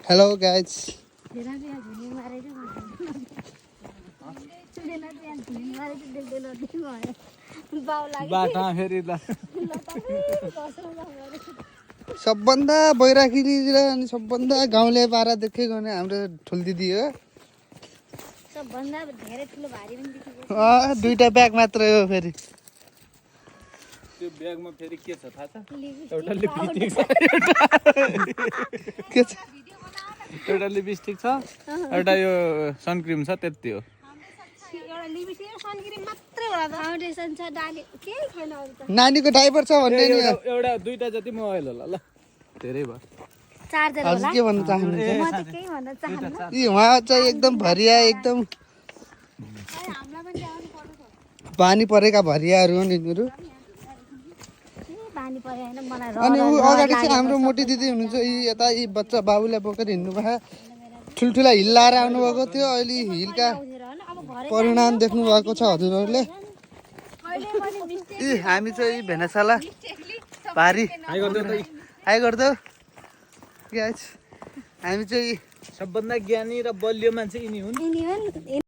hello guys बाटोमा फेरि ल सबभन्दा बैराखी अनि सबभन्दा गाउँले पारा देखेको भने हाम्रो ठुल दिदी हो सबभन्दा धेरै ठुलो भारी पनि देखेको दुईटा ब्याग मात्र हो फेरि त्यो ब्यागमा फेरि के छ थाहा छ एउटा लिपस्टिक छ के छ एउटा लिपस्टिक छ एउटा यो सनक्रिम छ त्यति हो एउटा लिपस्टिक सनक्रिम मात्रै होला त फाउन्डेसन छ डाले केही छैन अरु त नानीको डाइपर छ भन्ने नि एउटा दुईटा जति मोबाइल होला ल धेरै भयो चार्जर हजुर होला के भन्न चाहनुहुन्छ म त केही भन्न चाहन्न यी उहाँ चाहिँ एकदम भरिया एकदम हामीलाई पनि ल्याउनु पर्छ बानी परेका भरियाहरू हो नि यिनीहरू पानी पर्यो हैन मलाई अनि ऊ अगाडि चाहिँ हाम्रो मोटी दिदी हुनुहुन्छ यी यता यी बच्चा बाबुलाई बोकेर हिँड्नु भयो ठुल्ठुला हिल लाएर आउनुभएको थियो अहिले हिलका परिणाम देख्नु भएको छ हजुरहरूले यी हामी चाहिँ भेनासाला भारी हाई गर्दौ गाइस हामी चाहिँ सबभन्दा ज्ञानी र बलियो मान्छे यिनी हुन्